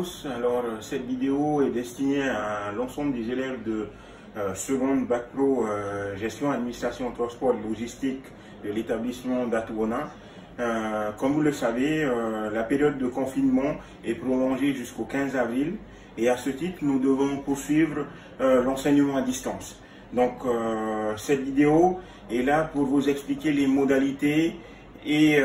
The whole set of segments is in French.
tous. Alors cette vidéo est destinée à l'ensemble des élèves de seconde Bac Pro gestion, administration, transport et logistique de l'établissement d'Atouona. Comme vous le savez, la période de confinement est prolongée jusqu'au 15 avril et à ce titre, nous devons poursuivre l'enseignement à distance. Donc cette vidéo est là pour vous expliquer les modalités et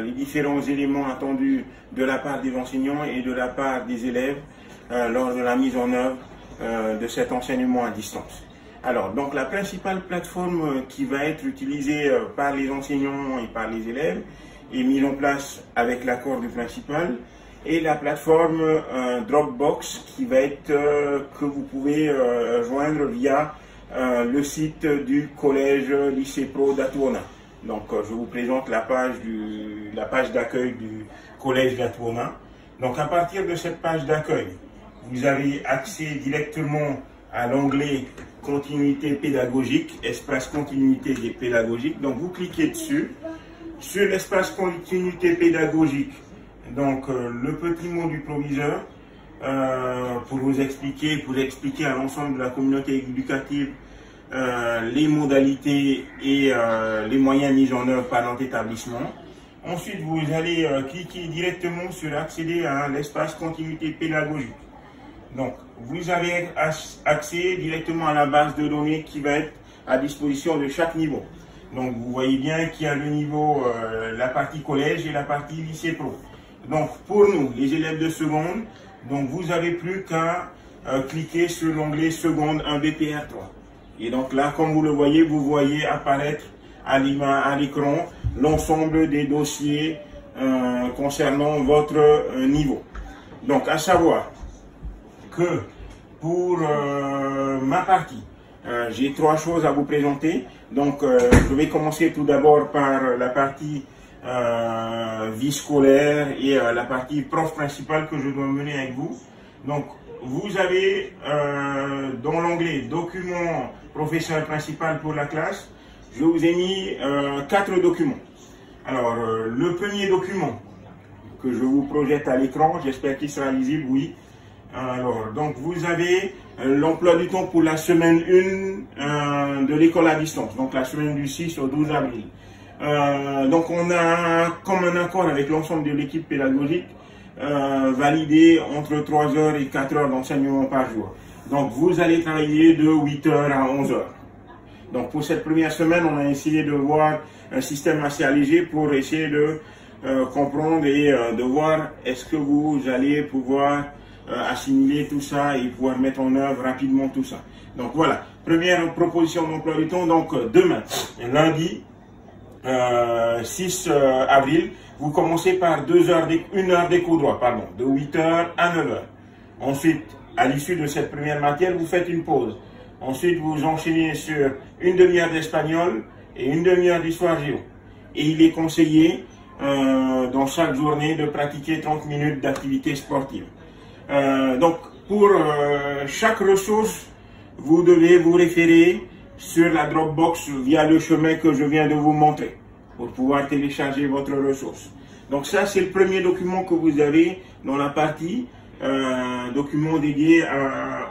les différents éléments attendus de la part des enseignants et de la part des élèves lors de la mise en œuvre de cet enseignement à distance. Alors, donc la principale plateforme qui va être utilisée par les enseignants et par les élèves est mise en place avec l'accord du principal et la plateforme Dropbox qui va être que vous pouvez joindre via le site du collège lycée pro d'Atouona. Donc je vous présente la page d'accueil du collège d'Atouona. Donc à partir de cette page d'accueil, vous avez accès directement à l'onglet continuité pédagogique, espace continuité pédagogique. Donc vous cliquez dessus. Sur l'espace continuité pédagogique, donc le petit mot du proviseur pour vous expliquer, à l'ensemble de la communauté éducative les modalités et les moyens mis en œuvre par notre établissement. Ensuite, vous allez cliquer directement sur accéder à l'espace continuité pédagogique. Donc, vous avez accès directement à la base de données qui va être à disposition de chaque niveau. Donc, vous voyez bien qu'il y a le niveau, la partie collège et la partie lycée pro. Donc, pour nous, les élèves de seconde, donc vous n'avez plus qu'à cliquer sur l'onglet seconde 1 BPR3. Et donc là, comme vous le voyez, vous voyez apparaître à l'écran l'ensemble des dossiers concernant votre niveau. Donc, à savoir que pour ma partie, j'ai trois choses à vous présenter. Donc, je vais commencer tout d'abord par la partie vie scolaire et la partie prof principal que je dois mener avec vous. Donc, vous avez dans l'onglet document professeur principal pour la classe, je vous ai mis 4 documents. Alors, le premier document que je vous projette à l'écran, j'espère qu'il sera lisible, oui. Alors, donc vous avez l'emploi du temps pour la semaine 1 de l'école à distance, donc la semaine du 6 au 12 avril. Donc on a comme un accord avec l'ensemble de l'équipe pédagogique validé entre 3 heures et 4 heures d'enseignement par jour. Donc vous allez travailler de 8 heures à 11 heures. Donc pour cette première semaine, on a essayé de voir un système assez allégé pour essayer de comprendre et de voir est-ce que vous allez pouvoir assimiler tout ça et pouvoir mettre en œuvre rapidement tout ça. Donc voilà, première proposition d'emploi du temps. Donc demain, lundi 6 avril, vous commencez par 1 heure des cours droits, pardon, de 8 heures à 9 heures. Ensuite, à l'issue de cette première matière, vous faites une pause. Ensuite, vous enchaînez sur une demi-heure d'espagnol et une demi-heure d'histoire géo. Et il est conseillé dans chaque journée de pratiquer 30 minutes d'activité sportive. Donc, pour chaque ressource, vous devez vous référer sur la Dropbox via le chemin que je viens de vous montrer pour pouvoir télécharger votre ressource. Donc ça, c'est le premier document que vous avez dans la partie document dédié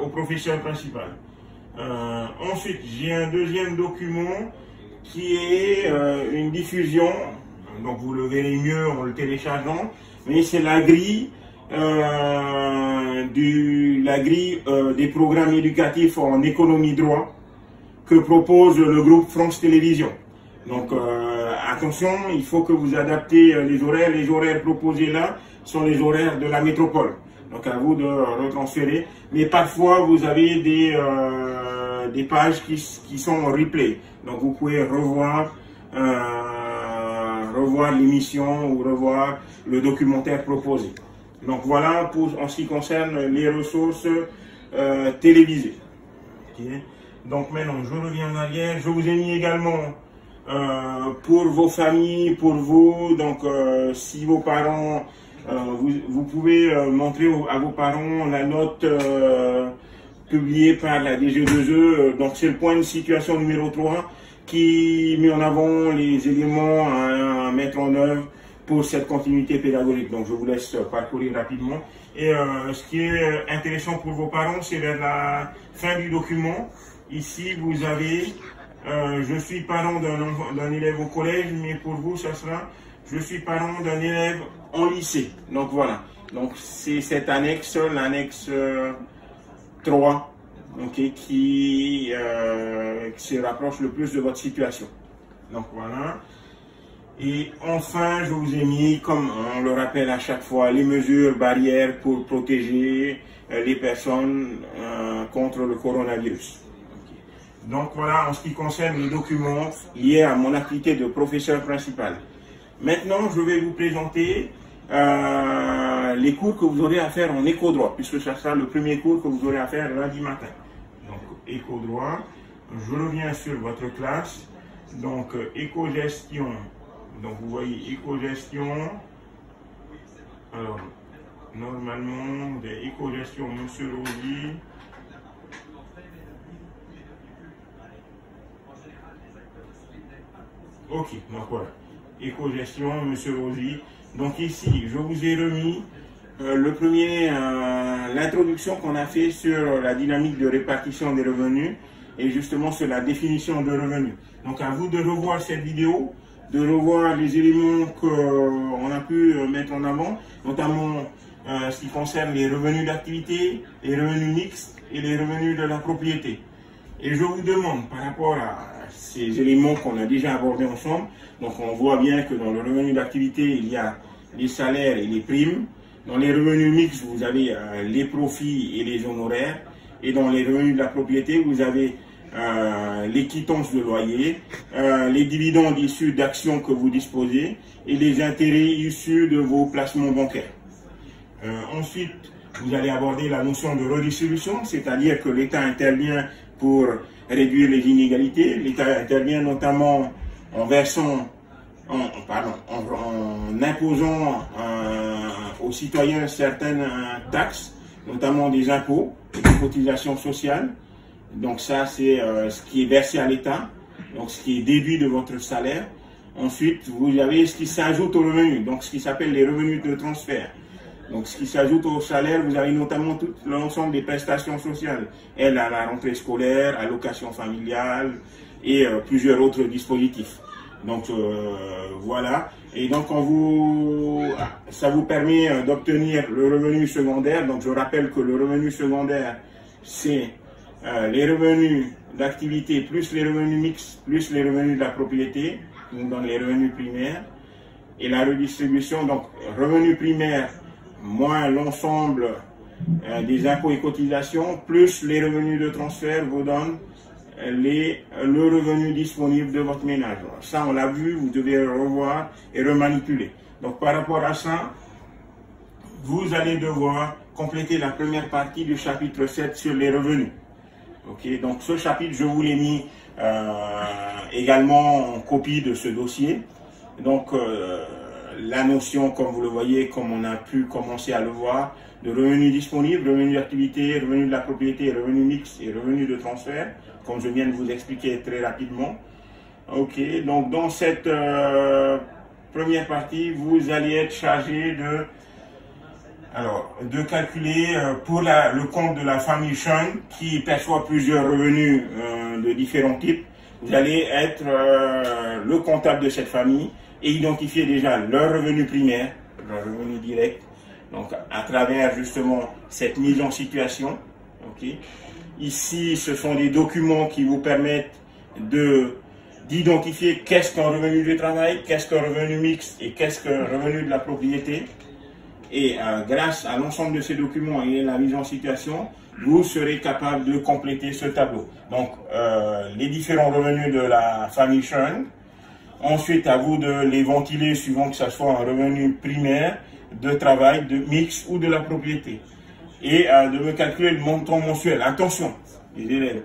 au professeur principal. Ensuite, j'ai un deuxième document qui est une diffusion, donc vous le verrez mieux en le téléchargeant, mais c'est la grille des programmes éducatifs en économie droit que propose le groupe France Télévisions. Donc attention, il faut que vous adaptez les horaires. Les horaires proposés là sont les horaires de la métropole. Donc à vous de retransférer. Mais parfois vous avez des pages qui sont en replay. Donc vous pouvez revoir l'émission ou revoir le documentaire proposé. Donc voilà en ce qui concerne les ressources télévisées. Okay. Donc maintenant, je reviens en arrière. Je vous ai mis également pour vos familles, pour vous, donc si vos parents, vous pouvez montrer à vos parents la note publiée par la DG2E. Donc c'est le point de situation numéro 3 qui met en avant les éléments à mettre en œuvre pour cette continuité pédagogique. Donc je vous laisse parcourir rapidement. Et ce qui est intéressant pour vos parents, c'est vers la fin du document. Ici, vous avez je suis parent d'un élève au collège, mais pour vous, ça sera je suis parent d'un élève en lycée. Donc voilà. Donc c'est cette annexe, l'annexe 3, okay, qui se rapproche le plus de votre situation. Donc voilà. Et enfin, je vous ai mis, comme on le rappelle à chaque fois, les mesures barrières pour protéger les personnes contre le coronavirus. Okay. Donc voilà, en ce qui concerne les documents liés à mon activité de professeur principal. Maintenant, je vais vous présenter les cours que vous aurez à faire en éco-droit, puisque ça sera le premier cours que vous aurez à faire lundi matin. Donc, éco-droit, je reviens sur votre classe. Donc, éco-gestion. Donc, vous voyez éco-gestion. Alors, normalement, des éco-gestion, Monsieur Rosy. Ok, donc voilà. Éco-gestion, Monsieur Rosy. Donc ici, je vous ai remis le premier, l'introduction qu'on a fait sur la dynamique de répartition des revenus et justement sur la définition de revenus. Donc à vous de revoir cette vidéo, de revoir les éléments qu'on a pu mettre en avant, notamment ce qui concerne les revenus d'activité, les revenus mixtes et les revenus de la propriété. Et je vous demande, par rapport à ces éléments qu'on a déjà abordés ensemble, donc on voit bien que dans le revenu d'activité, il y a les salaires et les primes. Dans les revenus mixtes, vous avez les profits et les honoraires. Et dans les revenus de la propriété, vous avez les quittances de loyer, les dividendes issus d'actions que vous disposez et les intérêts issus de vos placements bancaires. Ensuite, vous allez aborder la notion de redistribution, c'est-à-dire que l'État intervient pour réduire les inégalités. L'État intervient notamment en versant, en imposant aux citoyens certaines taxes, notamment des impôts, des cotisations sociales. Donc ça, c'est ce qui est versé à l'État, donc ce qui est déduit de votre salaire. Ensuite, vous avez ce qui s'ajoute aux revenus, donc ce qui s'appelle les revenus de transfert. Donc, ce qui s'ajoute au salaire, vous avez notamment tout l'ensemble des prestations sociales. Aide à la rentrée scolaire, allocation familiale et plusieurs autres dispositifs. Donc, voilà. Et donc, ça vous permet d'obtenir le revenu secondaire. Donc, je rappelle que le revenu secondaire, c'est les revenus d'activité plus les revenus mixtes plus les revenus de la propriété, donc dans les revenus primaires. Et la redistribution, donc, revenu primaire moins l'ensemble des impôts et cotisations, plus les revenus de transfert vous donnent le revenu disponible de votre ménage. Ça, on l'a vu, vous devez revoir et remanipuler. Donc, par rapport à ça, vous allez devoir compléter la première partie du chapitre 7 sur les revenus. Ok, donc ce chapitre, je vous l'ai mis également en copie de ce dossier. Donc, la notion, comme vous le voyez, comme on a pu commencer à le voir, de revenus disponibles, revenus d'activité, revenus de la propriété, revenus mixtes et revenus de transfert, comme je viens de vous expliquer très rapidement. Ok, donc dans cette première partie, vous allez être chargé de calculer pour le compte de la famille Sean qui perçoit plusieurs revenus de différents types. Vous allez être le comptable de cette famille et identifier déjà leur revenu primaire, leur revenu direct, donc à travers justement cette mise en situation. Okay. Ici, ce sont des documents qui vous permettent d'identifier qu'est-ce qu'un revenu du travail, qu'est-ce qu'un revenu mixte et qu'est-ce qu'un revenu de la propriété. Et grâce à l'ensemble de ces documents et la mise en situation, vous serez capable de compléter ce tableau. Donc, les différents revenus de la famille Sean. Ensuite, à vous de les ventiler suivant que ce soit un revenu primaire, de travail, de mix ou de la propriété. Et de me calculer le montant mensuel. Attention, les élèves.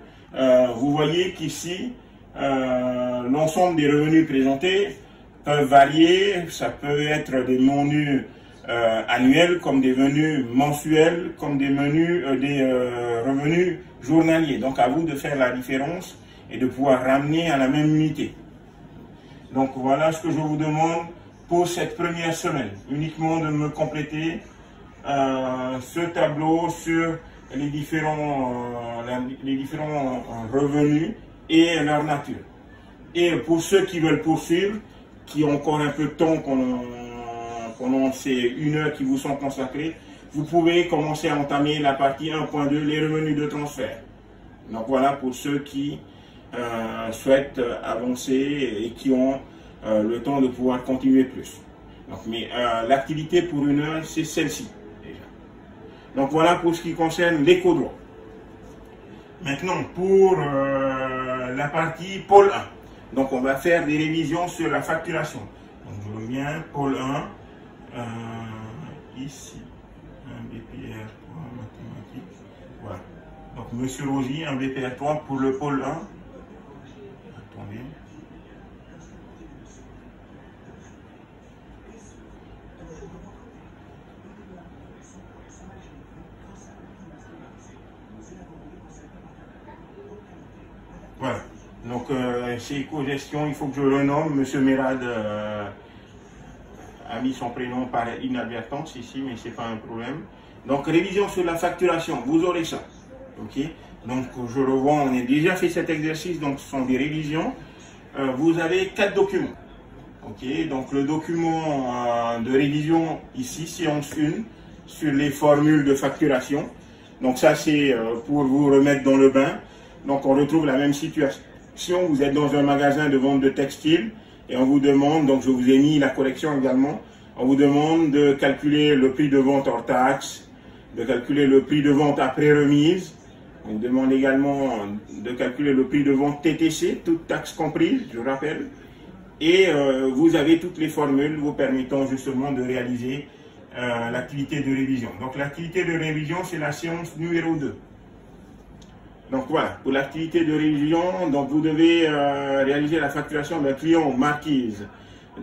Vous voyez qu'ici, l'ensemble des revenus présentés peuvent varier. Ça peut être des menus annuels, comme des menus mensuels, comme des revenus journaliers. Donc, à vous de faire la différence et de pouvoir ramener à la même unité. Donc voilà ce que je vous demande pour cette première semaine. Uniquement de me compléter ce tableau sur les différents revenus et leur nature. Et pour ceux qui veulent poursuivre, qui ont encore un peu de temps pendant ces 1 heure qui vous sont consacrées, vous pouvez commencer à entamer la partie 1.2, les revenus de transfert. Donc voilà pour ceux qui souhaitent avancer et qui ont le temps de pouvoir continuer plus. Donc, mais l'activité pour 1 heure, c'est celle-ci déjà. Donc voilà pour ce qui concerne l'éco-droit. Maintenant pour la partie pôle 1. Donc on va faire des révisions sur la facturation. Donc je reviens, pôle 1, ici, un BPR 3 mathématiques. Voilà. Donc Monsieur Rosy, un BPR 3 pour le pôle 1. Attendez. Voilà. Donc, c'est éco-gestion, il faut que je le nomme. Monsieur Merad a mis son prénom par inadvertance ici, mais ce n'est pas un problème. Donc, révision sur la facturation, vous aurez ça. Ok. Donc, je le vois, on a déjà fait cet exercice, donc ce sont des révisions. Vous avez 4 documents. Ok. Donc, le document de révision ici, séance 1, sur les formules de facturation. Donc, ça, c'est pour vous remettre dans le bain. Donc, on retrouve la même situation. Vous êtes dans un magasin de vente de textiles et on vous demande, donc je vous ai mis la correction également, on vous demande de calculer le prix de vente hors taxe, de calculer le prix de vente après remise. On vous demande également de calculer le prix de vente TTC, toute taxe comprise, je rappelle. Et vous avez toutes les formules vous permettant justement de réaliser l'activité de révision. Donc l'activité de révision, c'est la séance numéro 2. Donc voilà, pour l'activité de révision, donc vous devez réaliser la facturation d'un client marquise.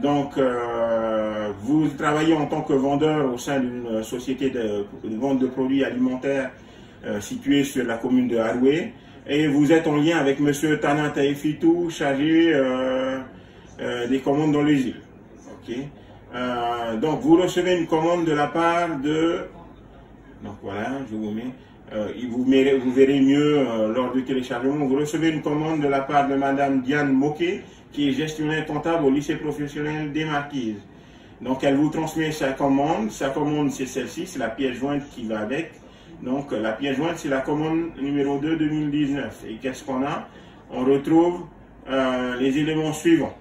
Donc vous travaillez en tant que vendeur au sein d'une société de vente de produits alimentaires située sur la commune de Haroué. Et vous êtes en lien avec M. Tana Taïfitou, chargé des commandes dans les îles. Okay. Donc vous recevez une commande de la part de... Donc voilà, je vous mets... vous verrez mieux lors du téléchargement. Vous recevez une commande de la part de Madame Diane Moquet, qui est gestionnaire comptable au lycée professionnel des Marquises. Donc elle vous transmet sa commande. Sa commande, c'est celle-ci, c'est la pièce jointe qui va avec. Donc la pièce jointe, c'est la commande numéro 2 2019. Et qu'est-ce qu'on a? On retrouve les éléments suivants.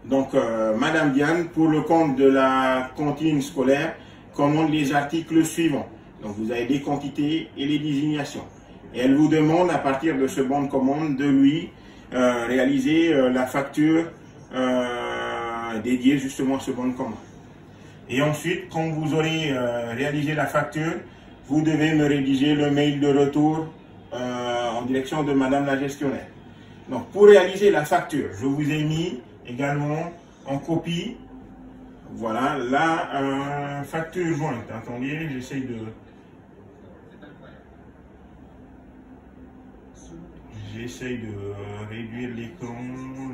Donc Madame Diane, pour le compte de la cantine scolaire, commande les articles suivants. Donc vous avez des quantités et les désignations. Et elle vous demande à partir de ce bon de commande de lui réaliser la facture dédiée justement à ce bon de commande. Et ensuite, quand vous aurez réalisé la facture, vous devez me rédiger le mail de retour en direction de Madame la gestionnaire. Donc pour réaliser la facture, je vous ai mis également en copie, voilà, la facture jointe. Attendez, j'essaye de... J'essaye de réduire l'écran,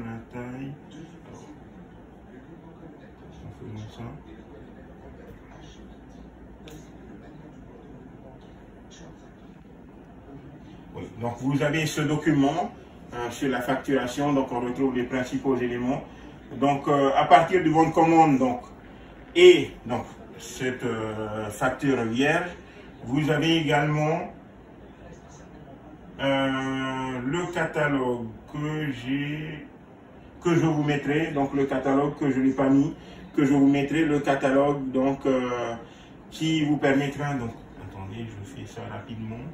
la taille. Faisons ça. Oui, donc vous avez ce document sur la facturation, donc on retrouve les principaux éléments. Donc à partir du bon de commande, donc, et donc cette facture vierge, vous avez également le catalogue que je vous mettrai, donc le catalogue que je n'ai pas mis, que je vous mettrai, le catalogue donc qui vous permettra, donc attendez, je fais ça rapidement.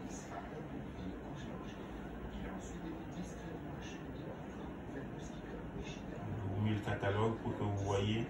Je vous mets le catalogue pour que vous voyez.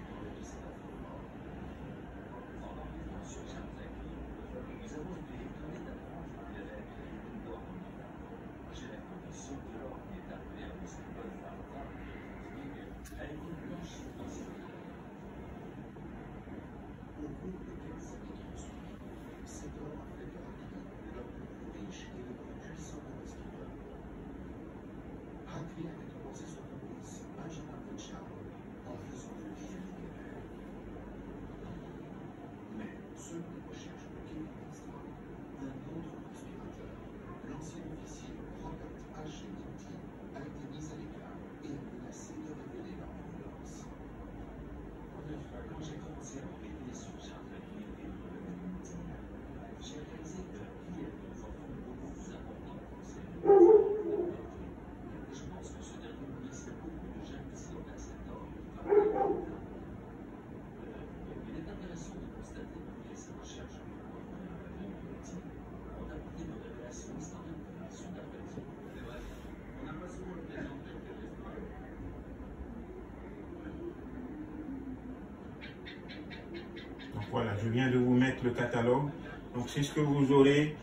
Donc voilà, je viens de vous mettre le catalogue. Donc c'est ce que vous aurez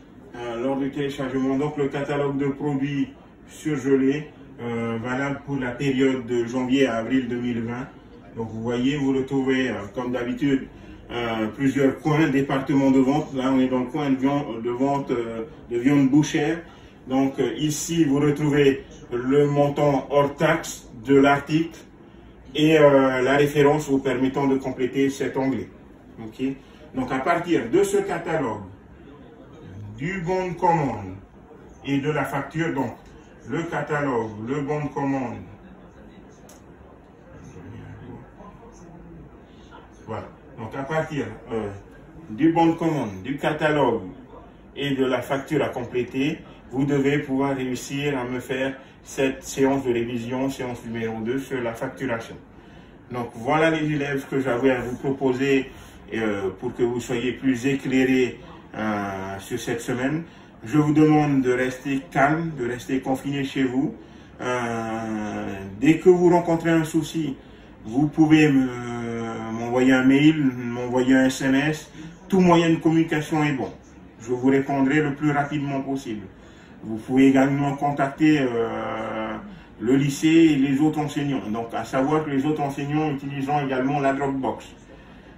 lors du téléchargement. Donc le catalogue de produits surgelés, valable pour la période de janvier à avril 2020. Donc vous voyez, vous retrouvez comme d'habitude plusieurs coins, départements de vente. Là on est dans le coin de vente de viande bouchère. Donc ici vous retrouvez le montant hors taxe de l'article et la référence vous permettant de compléter cet onglet. Okay. Donc à partir de ce catalogue, du bon de commande et de la facture, donc le catalogue, le bon de commande, voilà. Donc à partir du bon de commande, du catalogue et de la facture à compléter, vous devez pouvoir réussir à me faire cette séance de révision, séance numéro 2 sur la facturation. Donc voilà les élèves que j'avais à vous proposer pour que vous soyez plus éclairés sur cette semaine. Je vous demande de rester calme, de rester confiné chez vous. Dès que vous rencontrez un souci, vous pouvez m'envoyer un mail, m'envoyer un SMS. Tout moyen de communication est bon. Je vous répondrai le plus rapidement possible. Vous pouvez également contacter le lycée et les autres enseignants. Donc à savoir que les autres enseignants utiliseront également la Dropbox.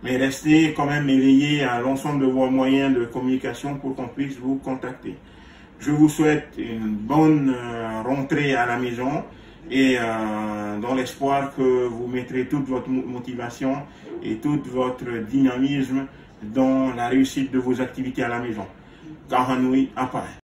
Mais restez quand même éveillés à l'ensemble de vos moyens de communication pour qu'on puisse vous contacter. Je vous souhaite une bonne rentrée à la maison et dans l'espoir que vous mettrez toute votre motivation et tout votre dynamisme dans la réussite de vos activités à la maison. Kahanui Apai.